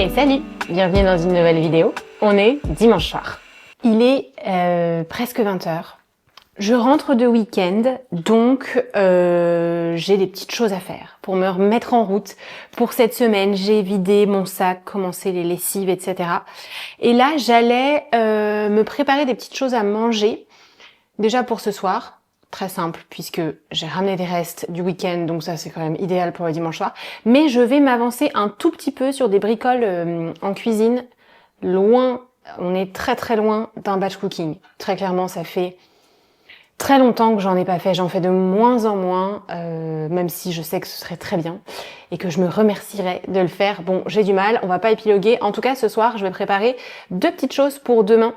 Et salut, bienvenue dans une nouvelle vidéo. On est dimanche soir. Il est presque 20h. Je rentre de week-end, donc j'ai des petites choses à faire pour me remettre en route. Pour cette semaine, j'ai vidé mon sac, commencé les lessives, etc. Et là, j'allais me préparer des petites choses à manger. Déjà pour ce soir, très simple, puisque j'ai ramené des restes du week-end, donc ça c'est quand même idéal pour le dimanche soir. Mais je vais m'avancer un tout petit peu sur des bricoles en cuisine. Loin, on est très très loin d'un batch cooking. Très clairement, ça fait très longtemps que j'en ai pas fait, j'en fais de moins en moins, même si je sais que ce serait très bien et que je me remercierais de le faire. Bon, j'ai du mal, on va pas épiloguer. En tout cas, ce soir, je vais préparer deux petites choses pour demain.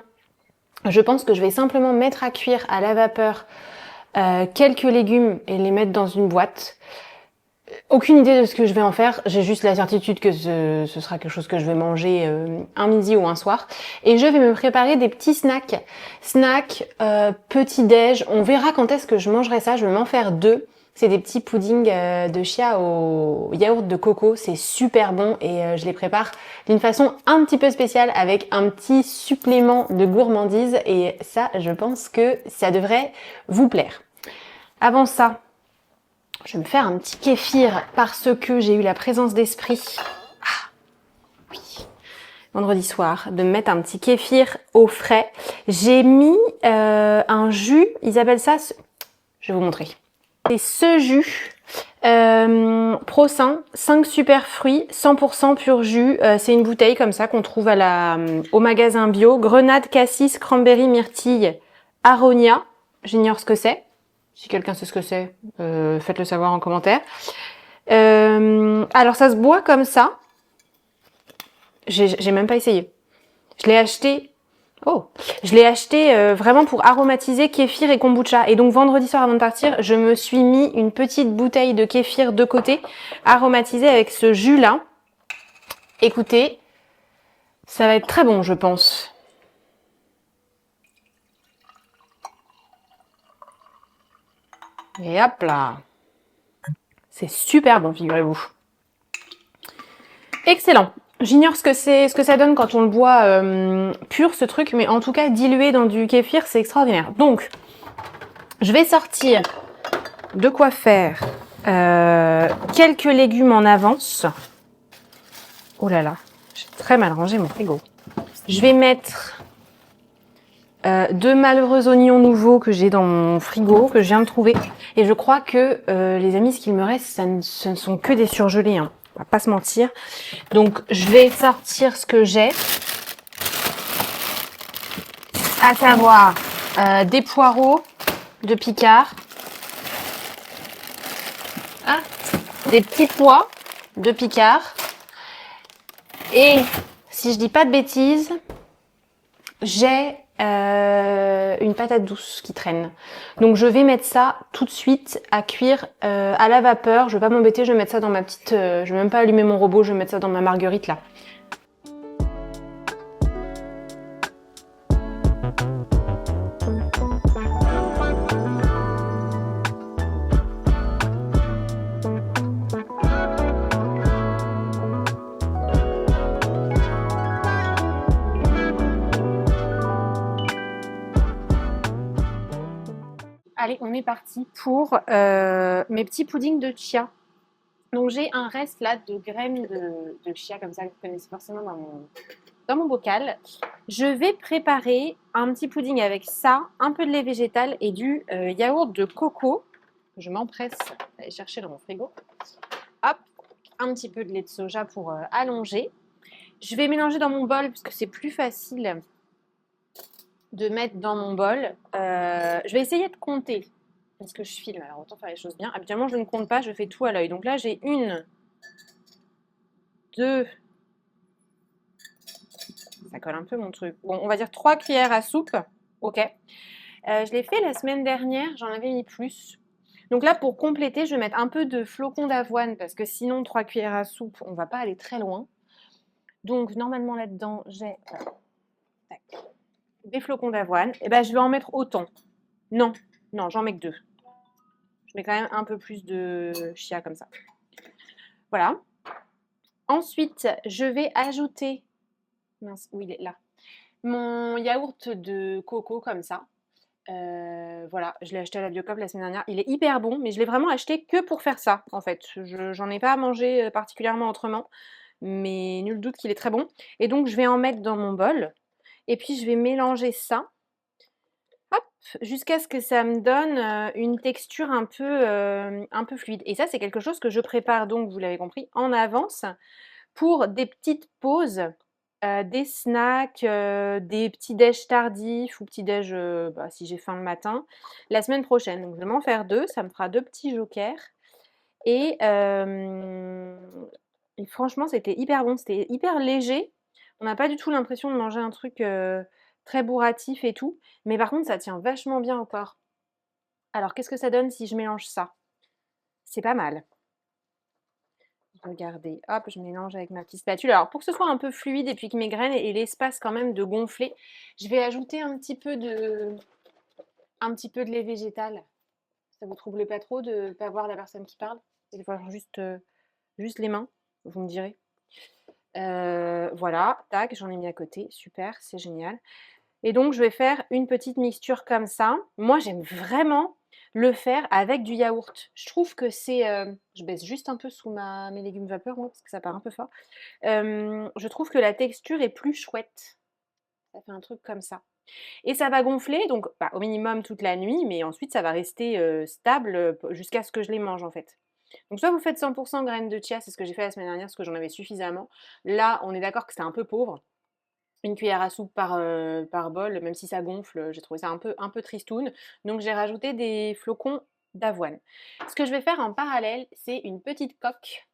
Je pense que je vais simplement mettre à cuire à la vapeur quelques légumes et les mettre dans une boîte. Aucune idée de ce que je vais en faire, j'ai juste la certitude que ce sera quelque chose que je vais manger un midi ou un soir. Et je vais me préparer des petits snacks. Petit-déj, on verra quand est-ce que je mangerai ça, je vais m'en faire deux. C'est des petits puddings de chia au yaourt de coco, c'est super bon et je les prépare d'une façon un petit peu spéciale avec un petit supplément de gourmandise et ça, je pense que ça devrait vous plaire. Avant ça, je vais me faire un petit kéfir parce que j'ai eu la présence d'esprit, vendredi soir, de me mettre un petit kéfir au frais. J'ai mis un jus, ils appellent ça, je vais vous montrer. C'est ce jus Pro-Sain, 5 super fruits, 100% pur jus. C'est une bouteille comme ça qu'on trouve au magasin bio. Grenade, cassis, cranberry, myrtille, aronia. J'ignore ce que c'est. Si quelqu'un sait ce que c'est, faites-le savoir en commentaire. Alors ça se boit comme ça. J'ai même pas essayé. Je l'ai acheté. Oh, je l'ai acheté vraiment pour aromatiser kéfir et kombucha. Et donc vendredi soir avant de partir, je me suis mis une petite bouteille de kéfir de côté, aromatisée avec ce jus-là. Écoutez, ça va être très bon, je pense. Et hop là. C'est super bon, figurez-vous. Excellent. J'ignore ce que ça donne quand on le boit pur, ce truc, mais en tout cas, dilué dans du kéfir, c'est extraordinaire. Donc, je vais sortir de quoi faire quelques légumes en avance. Oh là là, j'ai très mal rangé mon frigo. Je vais mettre deux malheureux oignons nouveaux que j'ai dans mon frigo, que je viens de trouver. Et je crois que, les amis, ce qu'il me reste, ce ne sont que des surgelés, hein. On va pas se mentir. Donc, je vais sortir ce que j'ai. À savoir des poireaux de Picard. Des petits pois de Picard. Et, si je dis pas de bêtises, j'ai une patate douce qui traîne. Donc je vais mettre ça tout de suite à cuire à la vapeur. Je vais pas m'embêter, je vais mettre ça dans ma petite... je vais même pas allumer mon robot, je vais mettre ça dans ma marguerite là. Allez, on est parti pour mes petits puddings de chia. Donc j'ai un reste là de graines de chia comme ça que vous connaissez forcément dans mon bocal. Je vais préparer un petit pudding avec ça, un peu de lait végétal et du yaourt de coco. Je m'empresse d'aller chercher dans mon frigo. Hop, un petit peu de lait de soja pour allonger. Je vais mélanger dans mon bol parce que c'est plus facile de mettre dans mon bol. Je vais essayer de compter. Est-ce que je filme? Alors autant faire les choses bien. Habituellement je ne compte pas, je fais tout à l'œil. Donc là j'ai 1, 2, ça colle un peu mon truc. Bon, on va dire 3 cuillères à soupe. Ok. Je l'ai fait la semaine dernière, j'en avais mis plus. Donc là pour compléter, je vais mettre un peu de flocons d'avoine parce que sinon 3 cuillères à soupe, on va pas aller très loin. Donc normalement là-dedans j'ai des flocons d'avoine. Et ben je vais en mettre autant. Non, j'en mets que 2. Je mets quand même un peu plus de chia comme ça. Voilà. Ensuite, je vais ajouter, mince, où il est là, mon yaourt de coco comme ça. Voilà, je l'ai acheté à la Biocoop la semaine dernière. Il est hyper bon, mais je l'ai vraiment acheté que pour faire ça, en fait. J'en ai pas à manger particulièrement autrement, mais nul doute qu'il est très bon. Et donc, je vais en mettre dans mon bol. Et puis, je vais mélanger ça, hop, jusqu'à ce que ça me donne une texture un peu fluide. Et ça, c'est quelque chose que je prépare, donc, vous l'avez compris, en avance pour des petites pauses, des snacks, des petits déj tardifs ou petits déj, bah, si j'ai faim le matin, la semaine prochaine. Donc je vais m'en faire 2, ça me fera 2 petits jokers et et franchement, c'était hyper bon, c'était hyper léger. On n'a pas du tout l'impression de manger un truc, très bourratif et tout, mais par contre, ça tient vachement bien au corps. Alors qu'est-ce que ça donne si je mélange ça? C'est pas mal. Regardez, hop, je mélange avec ma petite spatule. Alors, pour que ce soit un peu fluide et puis que mes graines aient l'espace quand même de gonfler, je vais ajouter un petit peu de lait végétal. Ça vous trouble pas trop de ne pas voir la personne qui parle et de voir juste les mains, vous me direz. Voilà, tac, j'en ai mis à côté. Super, c'est génial. Et donc, je vais faire une petite mixture comme ça. Moi, j'aime vraiment le faire avec du yaourt. Je trouve que c'est... je baisse juste un peu sous mes légumes vapeur, moi, parce que ça part un peu fort. Je trouve que la texture est plus chouette. Ça fait un truc comme ça. Et ça va gonfler, donc bah, au minimum toute la nuit, mais ensuite ça va rester stable jusqu'à ce que je les mange en fait. Donc soit vous faites 100% graines de chia, c'est ce que j'ai fait la semaine dernière, parce que j'en avais suffisamment. Là, on est d'accord que c'est un peu pauvre. Une cuillère à soupe par bol, même si ça gonfle, j'ai trouvé ça un peu tristoun. Donc j'ai rajouté des flocons d'avoine. Ce que je vais faire en parallèle, c'est une petite coque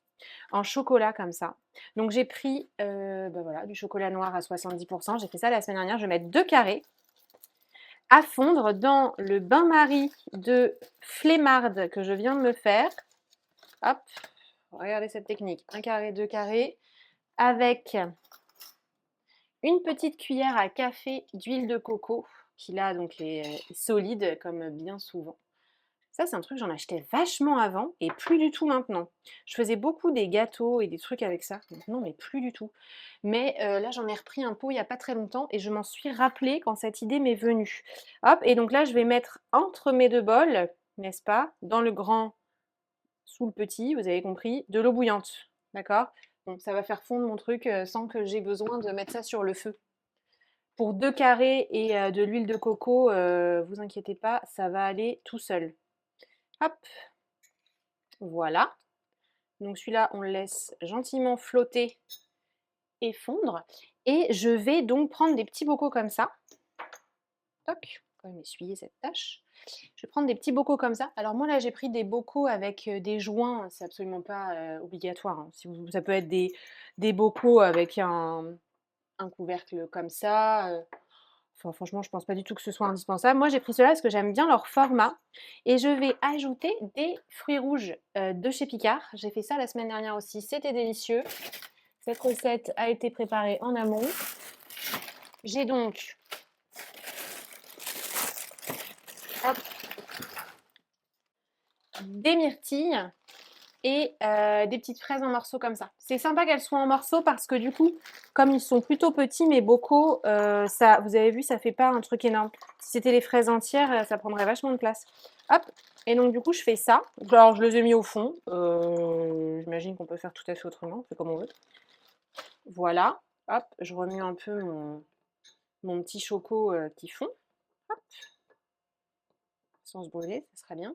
en chocolat comme ça. Donc j'ai pris bah voilà, du chocolat noir à 70%. J'ai fait ça la semaine dernière. Je vais mettre 2 carrés à fondre dans le bain-marie de flemmarde que je viens de me faire. Hop, regardez cette technique. 1 carré, 2 carrés, avec une petite cuillère à café d'huile de coco, qui là donc est solide comme bien souvent. Ça, c'est un truc que j'en achetais vachement avant et plus du tout maintenant. Je faisais beaucoup des gâteaux et des trucs avec ça. Maintenant, mais plus du tout. Mais là, j'en ai repris un pot il n'y a pas très longtemps et je m'en suis rappelé quand cette idée m'est venue. Hop, et donc là, je vais mettre entre mes 2 bols, n'est-ce pas, dans le grand, sous le petit, vous avez compris, de l'eau bouillante. D'accord? Donc ça va faire fondre mon truc sans que j'ai besoin de mettre ça sur le feu. Pour 2 carrés et de l'huile de coco, vous inquiétez pas, ça va aller tout seul. Hop, voilà. Donc celui-là, on le laisse gentiment flotter et fondre. Et je vais donc prendre des petits bocaux comme ça. Toc, quand même essuyer cette tâche. Je vais prendre des petits bocaux comme ça. Alors moi là, j'ai pris des bocaux avec des joints. C'est absolument pas obligatoire, hein. Si vous, ça peut être des bocaux avec un couvercle comme ça. Enfin, franchement, je pense pas du tout que ce soit indispensable. Moi, j'ai pris cela parce que j'aime bien leur format. Et je vais ajouter des fruits rouges de chez Picard. J'ai fait ça la semaine dernière aussi. C'était délicieux. Cette recette a été préparée en amont. J'ai donc hop, des myrtilles et des petites fraises en morceaux comme ça. C'est sympa qu'elles soient en morceaux parce que du coup, comme ils sont plutôt petits, mes bocaux, ça, vous avez vu, ça fait pas un truc énorme. Si c'était les fraises entières, ça prendrait vachement de place. Hop, et donc du coup, je fais ça. Alors, je les ai mis au fond. J'imagine qu'on peut faire tout à fait autrement, on fait comme on veut. Voilà, hop, je remue un peu mon petit choco qui fond. Hop, sans se brûler, ça sera bien.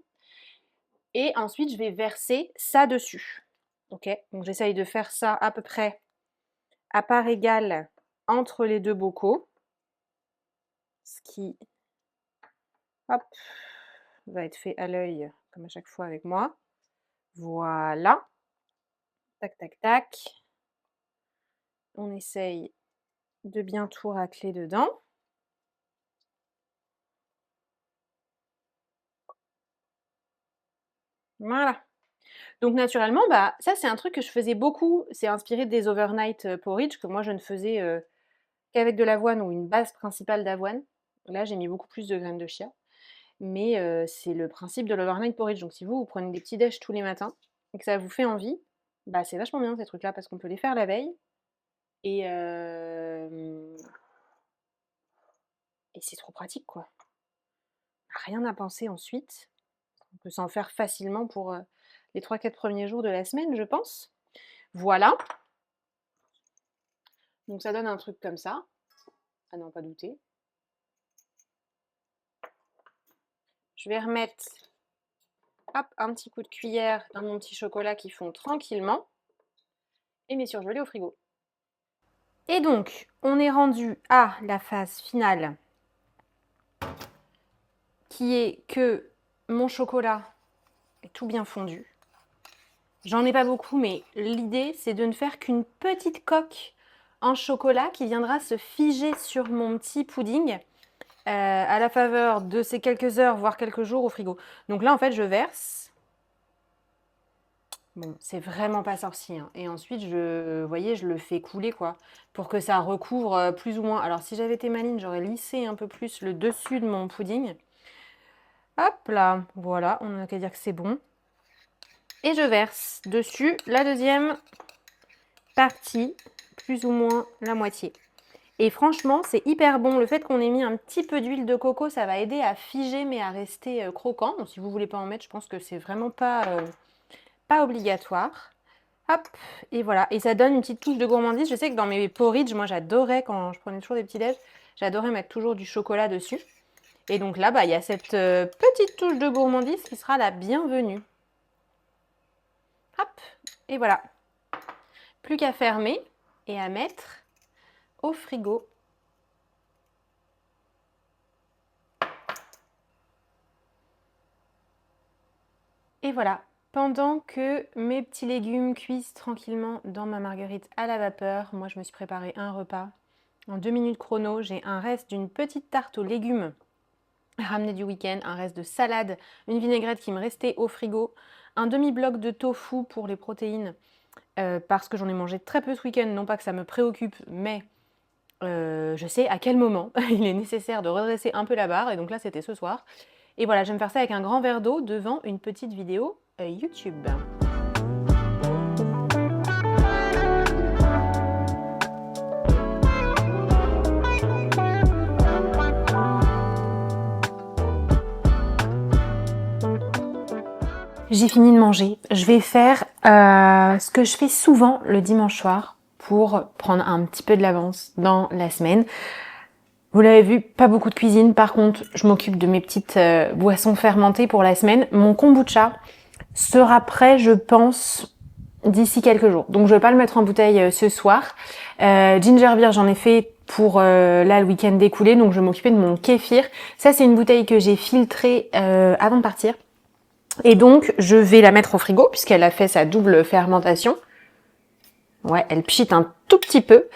Et ensuite, je vais verser ça dessus. Ok, donc j'essaye de faire ça à peu près à part égale entre les 2 bocaux. Ce qui, hop, va être fait à l'œil, comme à chaque fois avec moi. Voilà. Tac, tac, tac. On essaye de bien tout racler dedans. Voilà. Donc naturellement, bah, ça c'est un truc que je faisais beaucoup. C'est inspiré des overnight porridge que moi je ne faisais qu'avec de l'avoine ou une base principale d'avoine. Là, j'ai mis beaucoup plus de graines de chia. Mais c'est le principe de l'overnight porridge. Donc si vous prenez des petits déj tous les matins et que ça vous fait envie, Bah, c'est vachement bien ces trucs-là parce qu'on peut les faire la veille et, euh, et c'est trop pratique quoi. Rien à penser ensuite. On peut s'en faire facilement pour les 3-4 premiers jours de la semaine, je pense. Voilà. Donc ça donne un truc comme ça. À n'en pas douter. Je vais remettre hop, un petit coup de cuillère dans mon petit chocolat qui fond tranquillement. Et mes surgelés au frigo. Et donc, on est rendu à la phase finale qui est que mon chocolat est tout bien fondu. J'en ai pas beaucoup, mais l'idée, c'est de ne faire qu'une petite coque en chocolat qui viendra se figer sur mon petit pudding à la faveur de ces quelques heures, voire quelques jours au frigo. Donc là, en fait, je verse. Bon, c'est vraiment pas sorcier, hein. Et ensuite, vous voyez, je le fais couler, quoi, pour que ça recouvre plus ou moins. Alors, si j'avais été maligne, j'aurais lissé un peu plus le dessus de mon pudding. Hop là, voilà, on n'a qu'à dire que c'est bon. Et je verse dessus la deuxième partie, plus ou moins la moitié. Et franchement, c'est hyper bon. Le fait qu'on ait mis un petit peu d'huile de coco, ça va aider à figer, mais à rester croquant. Donc, si vous voulez pas en mettre, je pense que c'est vraiment pas obligatoire. Hop, et voilà. Et ça donne une petite touche de gourmandise. Je sais que dans mes porridge, moi j'adorais, quand je prenais toujours des petits déj, j'adorais mettre toujours du chocolat dessus. Et donc là, bah, il y a cette petite touche de gourmandise qui sera la bienvenue. Hop, et voilà. Plus qu'à fermer et à mettre au frigo. Et voilà. Pendant que mes petits légumes cuisent tranquillement dans ma marguerite à la vapeur, moi je me suis préparé un repas. En 2 minutes chrono, j'ai un reste d'une petite tarte aux légumes ramenée du week-end, un reste de salade, une vinaigrette qui me restait au frigo, un demi-bloc de tofu pour les protéines, parce que j'en ai mangé très peu ce week-end, non pas que ça me préoccupe, mais je sais à quel moment il est nécessaire de redresser un peu la barre, et donc là c'était ce soir. Et voilà, je vais me faire ça avec un grand verre d'eau devant une petite vidéo YouTube. J'ai fini de manger. Je vais faire ce que je fais souvent le dimanche soir pour prendre un petit peu de l'avance dans la semaine. Vous l'avez vu, pas beaucoup de cuisine. Par contre, je m'occupe de mes petites boissons fermentées pour la semaine. Mon kombucha sera prêt, je pense, d'ici quelques jours. Donc, je vais pas le mettre en bouteille ce soir. Ginger beer, j'en ai fait pour là le week-end écoulé. Donc, je vais m'occuper de mon kéfir. Ça, c'est une bouteille que j'ai filtrée avant de partir. Et donc, je vais la mettre au frigo puisqu'elle a fait sa double fermentation. Ouais, elle pchite un tout petit peu.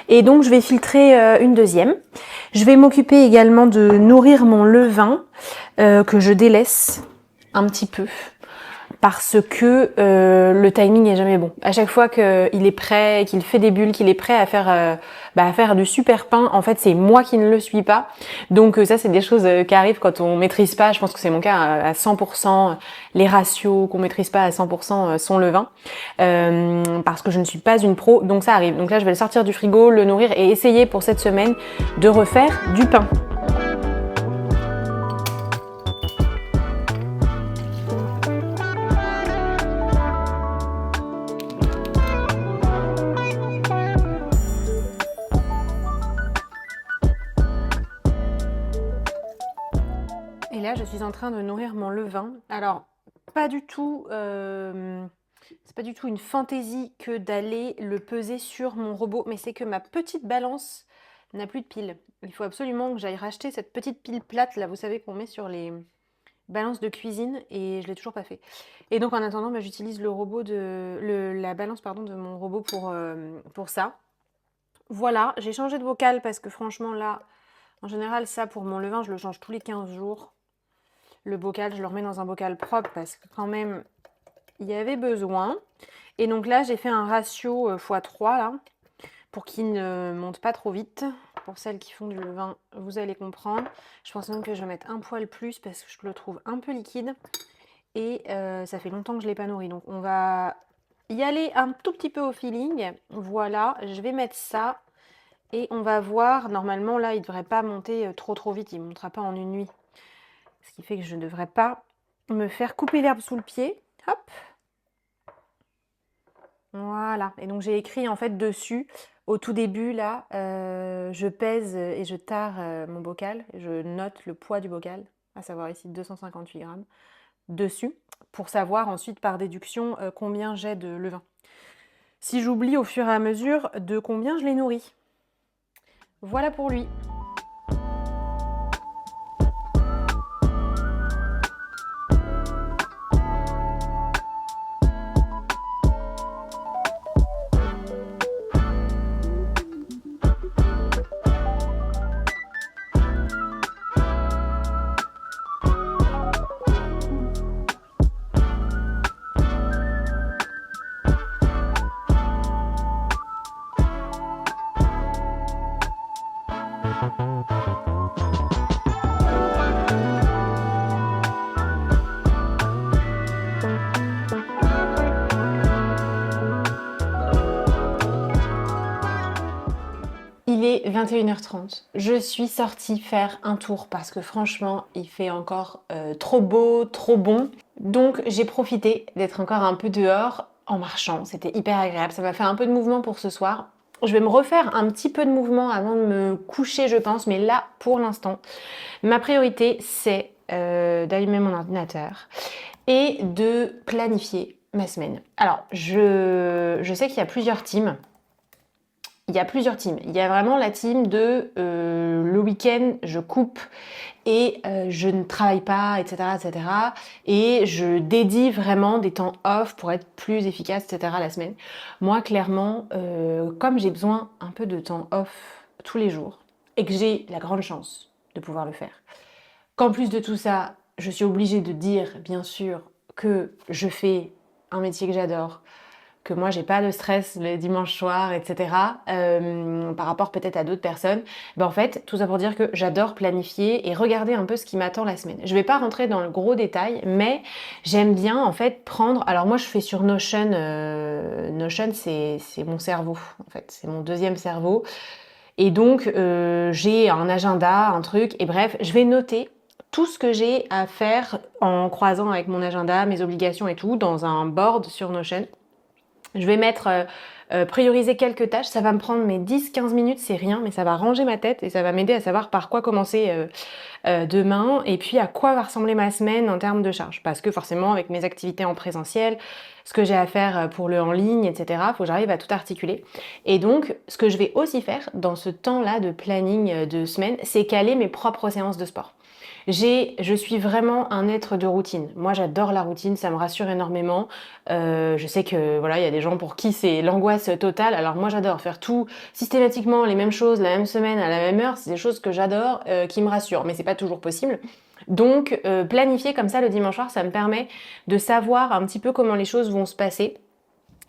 Et donc, je vais filtrer une deuxième. Je vais m'occuper également de nourrir mon levain que je délaisse un petit peu parce que le timing n'est jamais bon. À chaque fois qu'il est prêt, qu'il fait des bulles, qu'il est prêt à faire du super pain, en fait, c'est moi qui ne le suis pas. Donc ça, c'est des choses qui arrivent quand on maîtrise pas. Je pense que c'est mon cas à 100%. Les ratios qu'on maîtrise pas à 100% son levain, parce que je ne suis pas une pro. Donc ça arrive. Donc là, je vais le sortir du frigo, le nourrir et essayer pour cette semaine de refaire du pain. Et là, je suis en train de nourrir mon levain. Alors, pas du tout, c'est pas du tout une fantaisie que d'aller le peser sur mon robot, mais c'est que ma petite balance n'a plus de pile. Il faut absolument que j'aille racheter cette petite pile plate, là, vous savez, qu'on met sur les balances de cuisine, et je l'ai toujours pas fait. Et donc, en attendant, bah, j'utilise la balance, pardon, de mon robot pour ça. Voilà, j'ai changé de bocal parce que franchement, là, en général, ça, pour mon levain, je le change tous les 15 jours. Le bocal, je le remets dans un bocal propre parce que quand même, il y avait besoin. Et donc là, j'ai fait un ratio x3 là, pour qu'il ne monte pas trop vite. Pour celles qui font du levain, vous allez comprendre. Je pense même que je vais mettre un poil plus parce que je le trouve un peu liquide. Et ça fait longtemps que je ne l'ai pas nourri. Donc on va y aller un tout petit peu au feeling. Voilà, je vais mettre ça et on va voir. Normalement, là, il ne devrait pas monter trop vite. Il ne montera pas en une nuit. Ce qui fait que je ne devrais pas me faire couper l'herbe sous le pied. Hop. Voilà. Et donc, j'ai écrit en fait dessus, au tout début, là, je pèse et je tare mon bocal. Je note le poids du bocal, à savoir ici 258 grammes, dessus, pour savoir ensuite par déduction combien j'ai de levain. Si j'oublie au fur et à mesure de combien je les nourris. Voilà pour lui. Il est 21h30. Je suis sortie faire un tour parce que franchement, il fait encore trop beau, trop bon. Donc j'ai profité d'être encore un peu dehors en marchant. C'était hyper agréable. Ça m'a fait un peu de mouvement pour ce soir. Je vais me refaire un petit peu de mouvement avant de me coucher, je pense. Mais là, pour l'instant, ma priorité, c'est d'allumer mon ordinateur et de planifier ma semaine. Alors, je sais qu'il y a plusieurs teams. Il y a plusieurs teams. Il y a vraiment la team de le week-end, je coupe et je ne travaille pas, etc., etc. Et je dédie vraiment des temps off pour être plus efficace, etc. la semaine. Moi, clairement, comme j'ai besoin un peu de temps off tous les jours et que j'ai la grande chance de pouvoir le faire, qu'en plus de tout ça, je suis obligée de dire, bien sûr, que je fais un métier que j'adore, que moi j'ai pas de stress le dimanche soir, etc. Par rapport peut-être à d'autres personnes. En fait, tout ça pour dire que j'adore planifier et regarder un peu ce qui m'attend la semaine. Je vais pas rentrer dans le gros détail, mais j'aime bien en fait prendre. Alors moi je fais sur Notion. Notion c'est mon cerveau en fait, c'est mon deuxième cerveau. Et donc j'ai un agenda, un truc. Et bref, je vais noter tout ce que j'ai à faire en croisant avec mon agenda, mes obligations et tout, dans un board sur Notion. Je vais mettre prioriser quelques tâches, ça va me prendre mes 10-15 minutes, c'est rien, mais ça va ranger ma tête et ça va m'aider à savoir par quoi commencer demain et puis à quoi va ressembler ma semaine en termes de charge. Parce que forcément, avec mes activités en présentiel, ce que j'ai à faire pour le en ligne, etc., il faut que j'arrive à tout articuler. Et donc, ce que je vais aussi faire dans ce temps-là de planning de semaine, c'est caler mes propres séances de sport. Je suis vraiment un être de routine. Moi, j'adore la routine, ça me rassure énormément. Je sais que voilà, il y a des gens pour qui c'est l'angoisse totale. Alors moi, j'adore faire tout systématiquement les mêmes choses, la même semaine, à la même heure. C'est des choses que j'adore, qui me rassurent, mais c'est pas toujours possible. Donc, planifier comme ça le dimanche soir, ça me permet de savoir un petit peu comment les choses vont se passer.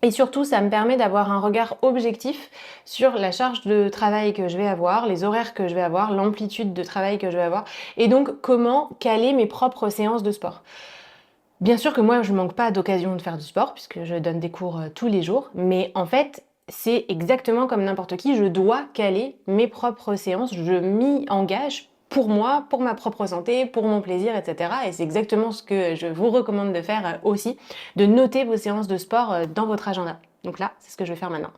Et surtout, ça me permet d'avoir un regard objectif sur la charge de travail que je vais avoir, les horaires que je vais avoir, l'amplitude de travail que je vais avoir, et donc comment caler mes propres séances de sport. Bien sûr que moi, je ne manque pas d'occasion de faire du sport, puisque je donne des cours tous les jours, mais en fait, c'est exactement comme n'importe qui, je dois caler mes propres séances, je m'y engage pour moi, pour ma propre santé, pour mon plaisir, etc. Et c'est exactement ce que je vous recommande de faire aussi, de noter vos séances de sport dans votre agenda. Donc là, c'est ce que je vais faire maintenant.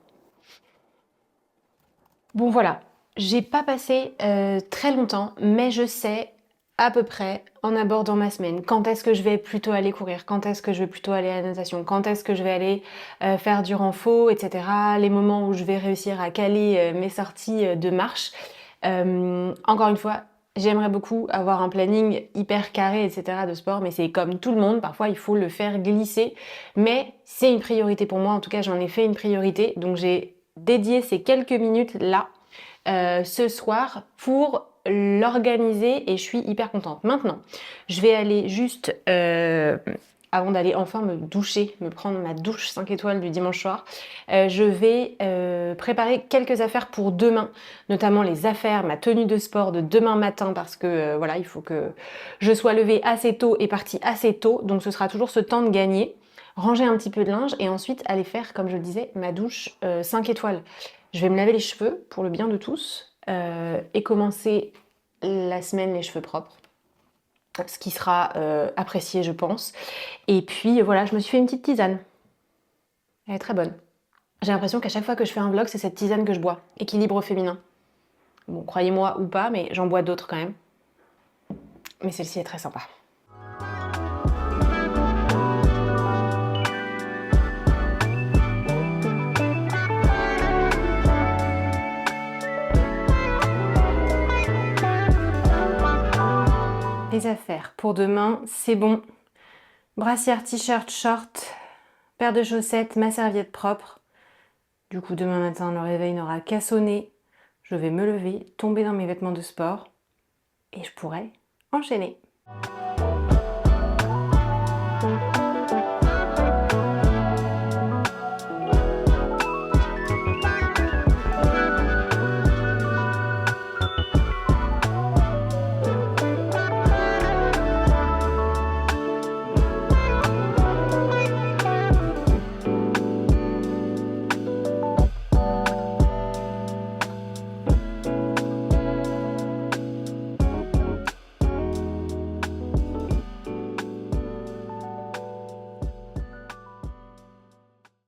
Bon voilà, j'ai pas passé très longtemps, mais je sais à peu près en abordant ma semaine quand est-ce que je vais plutôt aller courir, quand est-ce que je vais plutôt aller à la natation, quand est-ce que je vais aller faire du renfort, etc. Les moments où je vais réussir à caler mes sorties de marche. Encore une fois, j'aimerais beaucoup avoir un planning hyper carré, etc. de sport, mais c'est comme tout le monde, parfois il faut le faire glisser, mais c'est une priorité pour moi, en tout cas j'en ai fait une priorité, donc j'ai dédié ces quelques minutes là ce soir pour l'organiser et je suis hyper contente. Maintenant, je vais aller juste avant d'aller enfin me doucher, me prendre ma douche 5 étoiles du dimanche soir, je vais préparer quelques affaires pour demain, notamment les affaires, ma tenue de sport de demain matin parce que voilà, il faut que je sois levée assez tôt et partie assez tôt, donc ce sera toujours ce temps de gagner. ranger un petit peu de linge et ensuite aller faire, comme je le disais, ma douche 5 étoiles. Je vais me laver les cheveux pour le bien de tous et commencer la semaine les cheveux propres, ce qui sera apprécié, je pense. Et puis voilà, je me suis fait une petite tisane. Elle est très bonne. J'ai l'impression qu'à chaque fois que je fais un vlog, c'est cette tisane que je bois. Équilibre féminin. Bon, croyez-moi ou pas, mais j'en bois d'autres quand même. Mais celle-ci est très sympa. Les affaires pour demain, c'est bon. Brassière, t-shirt, short, paire de chaussettes, ma serviette propre. Du coup, demain matin, le réveil n'aura qu'à sonner. Je vais me lever, tomber dans mes vêtements de sport et je pourrai enchaîner.